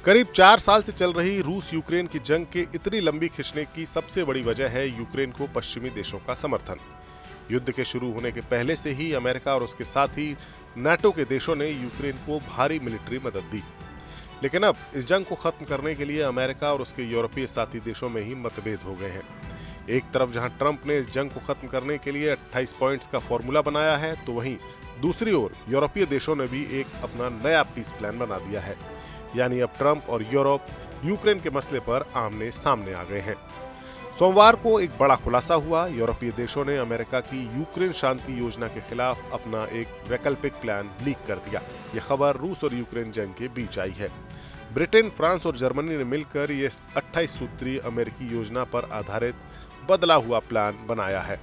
करीब 4 साल से चल रही रूस यूक्रेन की जंग के इतनी लंबी खिंचने की सबसे बड़ी वजह है यूक्रेन को पश्चिमी देशों का समर्थन। युद्ध के शुरू होने के पहले से ही अमेरिका और उसके साथ ही नाटो के देशों ने यूक्रेन को भारी मिलिट्री मदद दी। लेकिन अब इस जंग को खत्म करने के लिए अमेरिका और उसके यूरोपीय साथी देशों में ही मतभेद हो गए हैं। एक तरफ जहां ट्रंप ने इस जंग को खत्म करने के लिए 28 पॉइंट्स का फॉर्मूला बनाया है, तो वहीं दूसरी ओर यूरोपीय देशों ने भी एक अपना नया पीस प्लान बना दिया है। यानी अब ट्रंप और यूरोप यूक्रेन के मसले पर आमने सामने आ गए हैं। सोमवार को एक बड़ा खुलासा हुआ। यूरोपीय देशों ने अमेरिका की यूक्रेन शांति योजना के खिलाफ अपना एक वैकल्पिक प्लान लीक कर दिया। ये खबर रूस और यूक्रेन जंग के बीच आई है। ब्रिटेन, फ्रांस और जर्मनी ने मिलकर ये 28 सूत्रीय अमेरिकी योजना पर आधारित बदला हुआ प्लान बनाया है।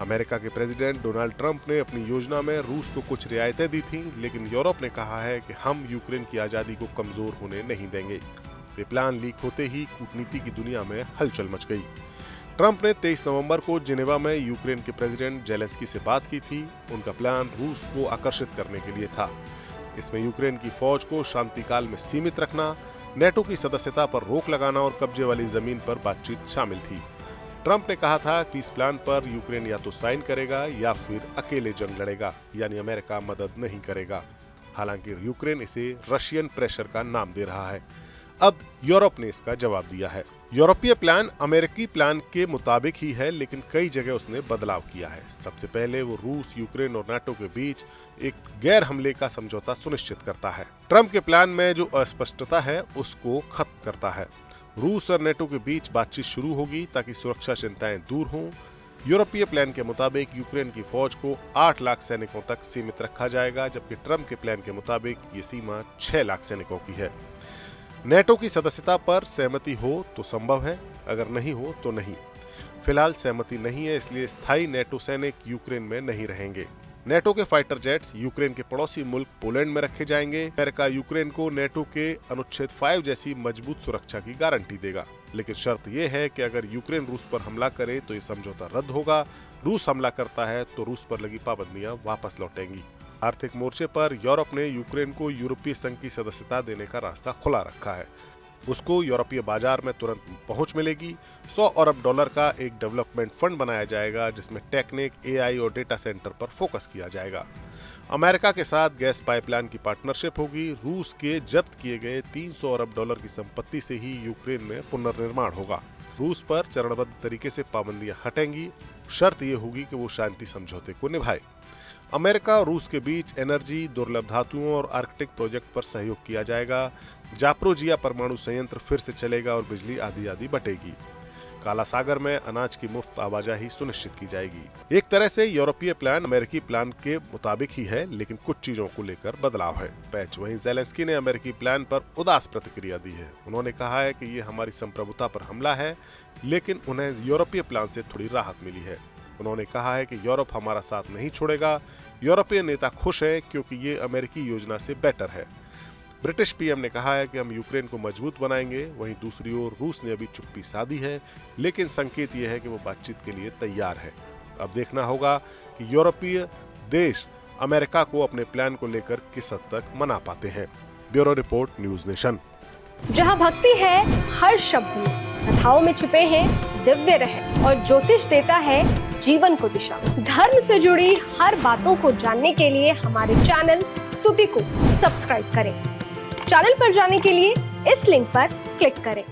अमेरिका के प्रेसिडेंट डोनाल्ड ट्रंप ने अपनी योजना में रूस को कुछ रियायतें दी थीं, लेकिन यूरोप ने कहा है कि हम यूक्रेन की आजादी को कमजोर होने नहीं देंगे। ये प्लान लीक होते ही कूटनीति की दुनिया में हलचल मच गई। ट्रंप ने 23 नवंबर को जिनेवा में यूक्रेन के प्रेसिडेंट जेलेंस्की से बात की थी। उनका प्लान रूस को आकर्षित करने के लिए था। इसमें यूक्रेन की फौज को शांतिकाल में सीमित रखना, नेटो की सदस्यता पर रोक लगाना और कब्जे वाली जमीन पर बातचीत शामिल थी। ट्रंप ने कहा था कि इस प्लान पर यूक्रेन या तो साइन करेगा या फिर अकेले जंग लड़ेगा, यानी अमेरिका मदद नहीं करेगा। हालांकि यूक्रेन इसे रशियन प्रेशर का नाम दे रहा है। अब यूरोप ने इसका जवाब दिया है। यूरोपीय प्लान अमेरिकी प्लान के मुताबिक ही है, लेकिन कई जगह उसने बदलाव किया है। सबसे पहले वो रूस, यूक्रेन और नाटो के बीच एक गैर हमले का समझौता सुनिश्चित करता है। ट्रंप के प्लान में जो अस्पष्टता है उसको खत्म करता है। रूस और नेटो के बीच बातचीत शुरू होगी ताकि सुरक्षा चिंताएं दूर हों। यूरोपीय प्लान के मुताबिक यूक्रेन की फौज को 8 लाख सैनिकों तक सीमित रखा जाएगा, जबकि ट्रंप के प्लान के मुताबिक ये सीमा 6 लाख सैनिकों की है। नेटो की सदस्यता पर सहमति हो तो संभव है, अगर नहीं हो तो नहीं। फिलहाल सहमति नहीं है, इसलिए स्थायी नेटो सैनिक यूक्रेन में नहीं रहेंगे। नेटो के फाइटर जेट्स यूक्रेन के पड़ोसी मुल्क पोलैंड में रखे जाएंगे। अमेरिका यूक्रेन को नेटो के अनुच्छेद 5 जैसी मजबूत सुरक्षा की गारंटी देगा, लेकिन शर्त यह है कि अगर यूक्रेन रूस पर हमला करे तो ये समझौता रद्द होगा। रूस हमला करता है तो रूस पर लगी पाबंदियां वापस लौटेंगी। आर्थिक मोर्चे पर यूरोप ने यूक्रेन को यूरोपीय संघ की सदस्यता देने का रास्ता खुला रखा है। उसको यूरोपीय बाजार में तुरंत पहुंच मिलेगी। $100 अरब का एक डेवलपमेंट फंड बनाया जाएगा, जिसमें टेक्निक, AI और डेटा सेंटर पर फोकस किया जाएगा। अमेरिका के साथ गैस पाइपलाइन की पार्टनरशिप होगी। रूस के जब्त किए गए $300 अरब की संपत्ति से ही यूक्रेन में पुनर्निर्माण होगा। रूस पर चरणबद्ध तरीके से पाबंदियां हटेंगी। शर्त यह होगी कि वो शांति समझौते को निभाए। अमेरिका और रूस के बीच एनर्जी, दुर्लभ धातुओं और आर्कटिक प्रोजेक्ट पर सहयोग किया जाएगा। जापोरिजिया परमाणु संयंत्र फिर से चलेगा और बिजली आधी बटेगी। काला सागर में अनाज की मुफ्त आवाजाही सुनिश्चित की जाएगी। एक तरह से यूरोपीय प्लान अमेरिकी प्लान के मुताबिक ही है, लेकिन कुछ चीजों को लेकर बदलाव है। पैच वहीं जेलेंस्की ने अमेरिकी प्लान पर उदास प्रतिक्रिया दी है। उन्होंने कहा है कि ये हमारी संप्रभुता पर हमला है, लेकिन उन्हें यूरोपीय प्लान से थोड़ी राहत मिली है। उन्होंने कहा है कि यूरोप हमारा साथ नहीं छोड़ेगा। यूरोपीय नेता खुश हैं क्योंकि ये अमेरिकी योजना से बेटर है। ब्रिटिश पीएम ने कहा है कि हम यूक्रेन को मजबूत बनाएंगे। वहीं दूसरी ओर रूस ने अभी चुप्पी साधी है, लेकिन संकेत यह है कि वो बातचीत के लिए तैयार है। अब देखना होगा कि यूरोपीय देश अमेरिका को अपने प्लान को लेकर किस हद तक मना पाते हैं। Bureau report, news nation. जहाँ भक्ति है हर शब्द में, कथाओं में छुपे हैं दिव्य रहस्य और ज्योतिष देता है जीवन को दिशा। धर्म से जुड़ी हर बातों को जानने के लिए हमारे चैनल स्तुति को सब्सक्राइब करें। चैनल पर जाने के लिए इस लिंक पर क्लिक करें।